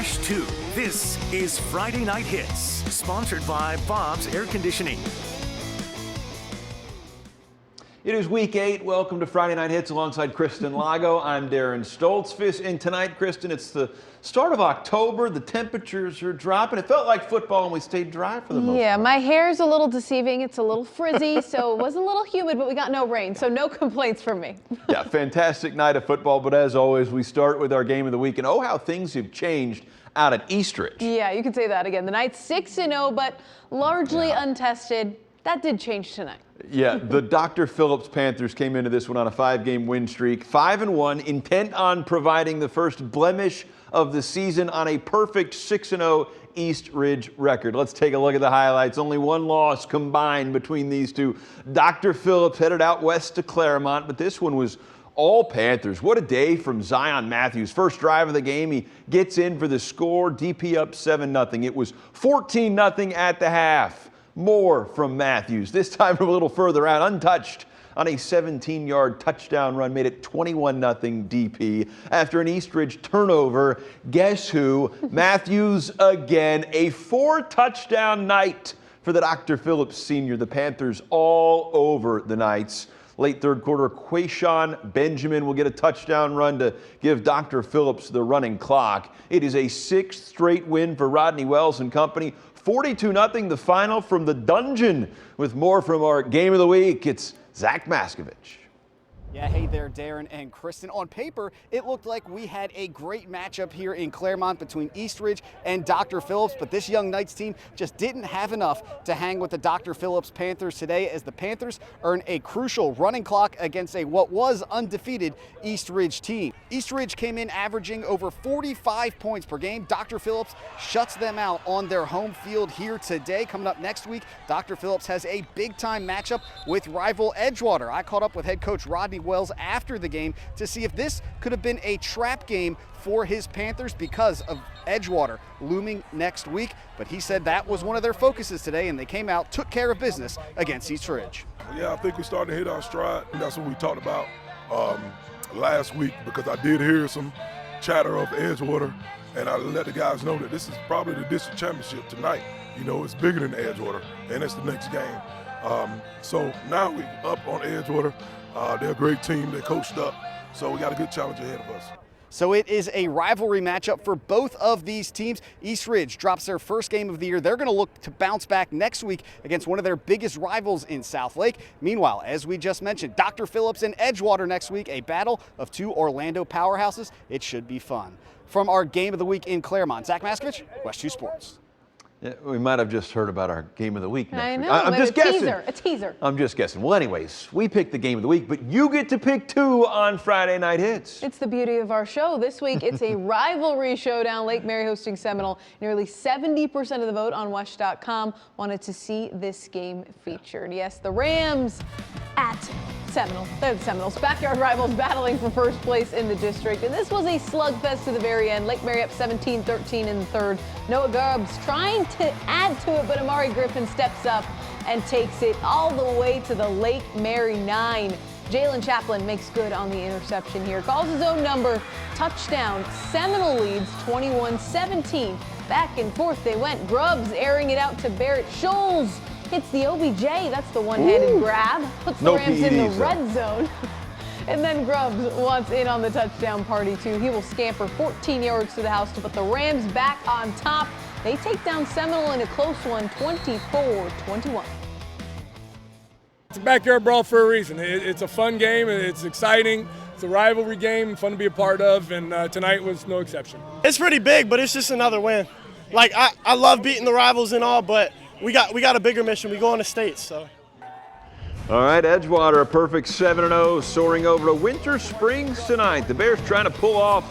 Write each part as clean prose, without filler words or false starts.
Fresh 2. This is Friday Night Hits, sponsored by Bob's Air Conditioning. It is week 8. Welcome to Friday Night Hits alongside Kristen Lago. I'm Darren Stoltzfus. And tonight, Kristen, it's the start of October. The temperatures are dropping. It felt like football and we stayed dry for the most part. Yeah, my hair's a little deceiving. It's a little frizzy, so it was a little humid, but we got no rain, so no complaints from me. Yeah, fantastic night of football. But as always, we start with our game of the week. And oh, how things have changed out at Eastridge. Yeah, you can say that again. The Knights 6-0, but largely untested. That did change tonight. Yeah, the Dr. Phillips Panthers came into this one on a 5-game win streak, 5-1, intent on providing the first blemish of the season on a perfect 6-0 East Ridge record. Let's take a look at the highlights. Only one loss combined between these two. Dr. Phillips headed out west to Claremont, but this one was all Panthers. What a day from Zion Matthews. First drive of the game, he gets in for the score. DP up 7-0. It was 14-0 at the half. More from Matthews, this time from a little further out, untouched on a 17-yard touchdown run, made it 21-0 DP. After an Eastridge turnover, guess who? Matthews again, a 4-touchdown night for the Dr. Phillips senior. The Panthers all over the Knights. Late third quarter, Quayshawn Benjamin will get a touchdown run to give Dr. Phillips the running clock. It is a 6th straight win for Rodney Wells and company. 42-0 the final from the dungeon. With more from our game of the week, it's Zach Maskovich. Yeah, hey there, Darren and Kristen. On paper, it looked like we had a great matchup here in Claremont between Eastridge and Dr. Phillips, but this young Knights team just didn't have enough to hang with the Dr. Phillips Panthers today, as the Panthers earn a crucial running clock against what was undefeated Eastridge team. Eastridge came in averaging over 45 points per game. Dr. Phillips shuts them out on their home field here today. Coming up next week, Dr. Phillips has a big-time matchup with rival Edgewater. I caught up with head coach Rodney Wells after the game to see if this could have been a trap game for his Panthers because of Edgewater looming next week. But he said that was one of their focuses today, and they came out, took care of business against Eastridge. Yeah, I think we started to hit our stride. That's what we talked about last week, because I did hear some chatter of Edgewater, and I let the guys know that this is probably the district championship tonight. You know, it's bigger than Edgewater, and it's the next game. So now we up on Edgewater. They're a great team. They're coached up. So we got a good challenge ahead of us. So it is a rivalry matchup for both of these teams. Eastridge drops their first game of the year. They're going to look to bounce back next week against one of their biggest rivals in Southlake. Meanwhile, as we just mentioned, Dr. Phillips and Edgewater next week, a battle of two Orlando powerhouses. It should be fun. From our game of the week in Claremont, Zach Maskovich, West 2 Sports. Yeah, we might have just heard about our game of the week next I know, week. I'm just guessing. A teaser. I'm just guessing. Well, anyways, we picked the game of the week, but you get to pick 2 on Friday Night Hits. It's the beauty of our show. This week, it's a rivalry showdown. Lake Mary hosting Seminole. Nearly 70% of the vote on WESH.com wanted to see this game featured. Yes, the Rams at Seminole. They're the Seminoles. Backyard rivals battling for first place in the district. And this was a slugfest to the very end. Lake Mary up 17-13 in the third. Noah Garbs trying to add to it, but Amari Griffin steps up and takes it all the way to the Lake Mary 9. Jalen Chaplin makes good on the interception here. Calls his own number. Touchdown. Seminole leads 21-17. Back and forth they went. Grubbs airing it out to Barrett. Scholes hits the OBJ. That's the one-handed grab. Puts the Rams in the red zone. And then Grubbs wants in on the touchdown party, too. He will scamper 14 yards to the house to put the Rams back on top. They take down Seminole in a close one, 24-21. It's a backyard brawl for a reason. It's a fun game. It's exciting. It's a rivalry game, fun to be a part of, and tonight was no exception. It's pretty big, but it's just another win. Like, I love beating the rivals and all, but we got a bigger mission. We go on the states, so. All right, Edgewater, a perfect 7-0, soaring over to Winter Springs tonight. The Bears trying to pull off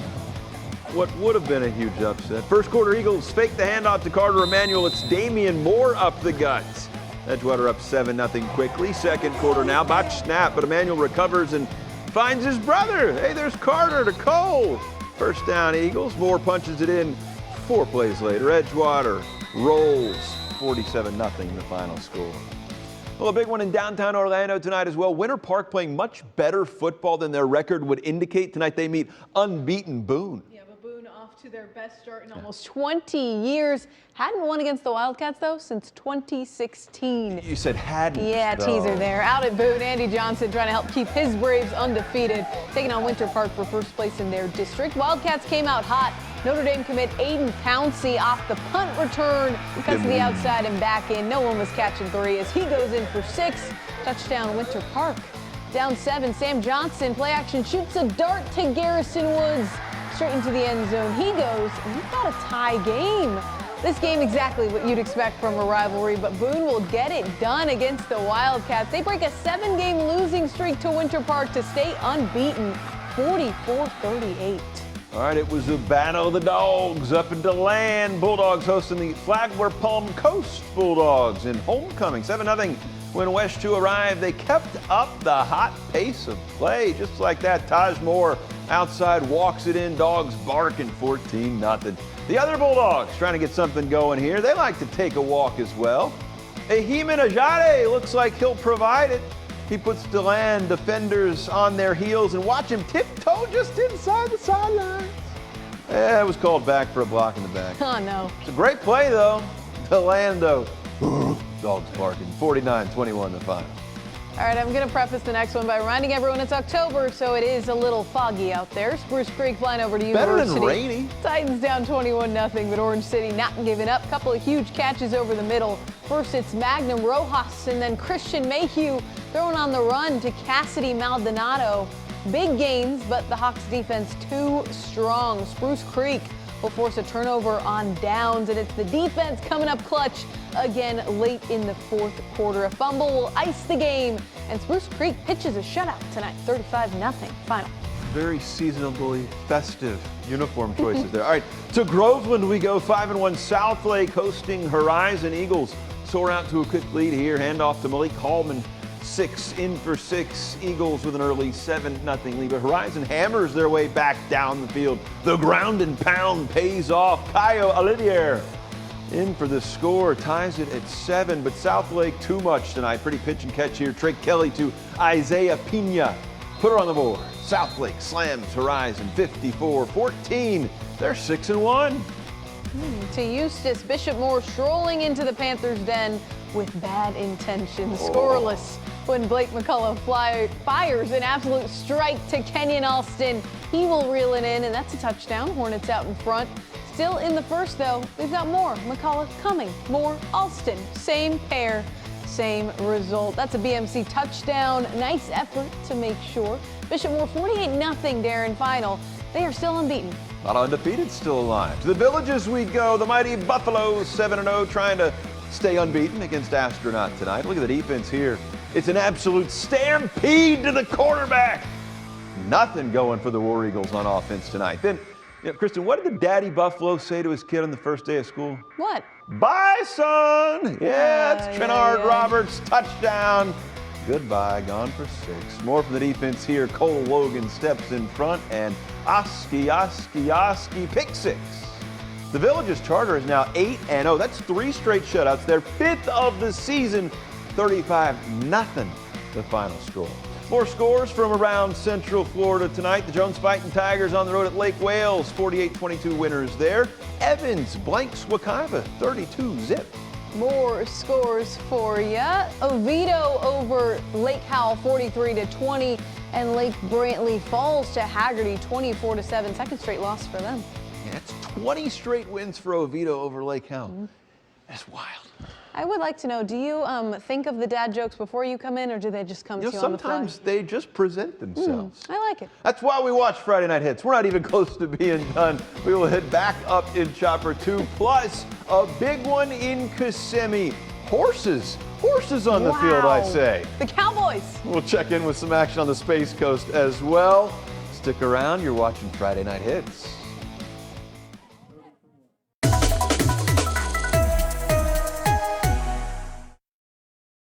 what would have been a huge upset. First quarter, Eagles fake the handoff to Carter Emanuel. It's Damian Moore up the guts. Edgewater up 7-0 quickly. Second quarter now, botched snap, but Emanuel recovers and finds his brother. Hey, there's Carter to Cole. First down, Eagles. Moore punches it in 4 plays later. Edgewater rolls 47-0 the final score. Well, a big one in downtown Orlando tonight as well. Winter Park playing much better football than their record would indicate. Tonight they meet unbeaten Boone. Yeah, but Boone off off to their best start in almost 20 years. Hadn't won against the Wildcats, though, since 2016. You said hadn't. Yeah, though. teaser there. Out at Boone, Andy Johnson trying to help keep his Braves undefeated, taking on Winter Park for first place in their district. Wildcats came out hot. Notre Dame commit Aiden Pouncey off the punt return, cuts to the outside and back in. No one was catching three as he goes in for 6. Touchdown, Winter Park. Down 7, Sam Johnson, play action, shoots a dart to Garrison Woods. Straight into the end zone he goes, and we've got a tie game. This game exactly what you'd expect from a rivalry, but Boone will get it done against the Wildcats. They break a 7-game losing streak to Winter Park to stay unbeaten, 44-38. All right, it was a battle of the dogs up in DeLand. Bulldogs hosting the Flagler Palm Coast Bulldogs in homecoming. 7-0 when West 2 arrived. They kept up the hot pace of play. Just like that, Taj Moore outside walks it in. Dogs barking 14-0. The other Bulldogs trying to get something going here. They like to take a walk as well. Ehiman Ajade looks like he'll provide it. He puts DeLand defenders on their heels and watch him tiptoe just inside the sidelines. Yeah, it was called back for a block in the back. Oh, no. It's a great play, though. DeLand, though. Dogs barking. 49-21 the final. All right, I'm going to preface the next one by reminding everyone it's October, so it is a little foggy out there. Spruce Creek flying over to Better University. than rainy. Titans down 21-0, but Orange City not giving up. Couple of huge catches over the middle. First, it's Magnum Rojas, and then Christian Mayhew throwing on the run to Cassidy Maldonado. Big gains, but the Hawks defense too strong. Spruce Creek will force a turnover on downs, and it's the defense coming up clutch again late in the fourth quarter. A fumble will ice the game, and Spruce Creek pitches a shutout tonight, 35-0 final. Very seasonably festive uniform choices there. All right, to Groveland we go. 5-1 Southlake hosting Horizon. Eagles soar out to a quick lead here. Handoff to Malik Hallman. 6 in for 6. Eagles with an early 7-0 lead. But Horizon hammers their way back down the field. The ground and pound pays off. Caio Olivier in for the score, ties it at 7. But Southlake too much tonight. Pretty pitch and catch here. Trey Kelly to Isaiah Pina. Put her on the board. Southlake slams Horizon 54-14. They're 6-1. To Eustis, Bishop Moore strolling into the Panthers' den with bad intentions. Scoreless when Blake McCullough fires an absolute strike to Kenyon Alston. He will reel it in, and that's a touchdown. Hornets out in front. Still in the first, though. We've got more. McCullough coming. More Alston. Same pair, same result. That's a BMC touchdown. Nice effort to make sure. Bishop Moore 48-0, Darren, final. They are still unbeaten. Not undefeated, still alive. To the Villages we go. The mighty Buffaloes 7-0 trying to stay unbeaten against Astronaut tonight. Look at the defense here. It's an absolute stampede to the quarterback. Nothing going for the War Eagles on offense tonight. Then, Kristen, what did the daddy Buffalo say to his kid on the first day of school? What? Bye, son. Yeah, it's Trenard Roberts, touchdown. Goodbye, gone for 6. More from the defense here. Cole Logan steps in front, and Oski, pick 6. The Villages Charter is now 8-0. That's 3 straight shutouts. Their 5th of the season. 35-0 the final score. More scores from around Central Florida tonight. The Jones Fighting Tigers on the road at Lake Wales. 48-22 winners there. Evans blanks Wekiva 32-0. More scores for you. Oviedo over Lake Howell 43-20, and Lake Brantley falls to Haggerty 24-7. Second straight loss for them. Yeah, it's 20 straight wins for Oviedo over Lake Howell. That's wild. I would like to know, do you think of the dad jokes before you come in, or do they just come to you on the fly? Sometimes they just present themselves. I like it. That's why we watch Friday Night Hits. We're not even close to being done. We will head back up in Chopper 2, plus a big one in Kissimmee. Horses on the field, I say. The Cowboys. We'll check in with some action on the Space Coast as well. Stick around, you're watching Friday Night Hits.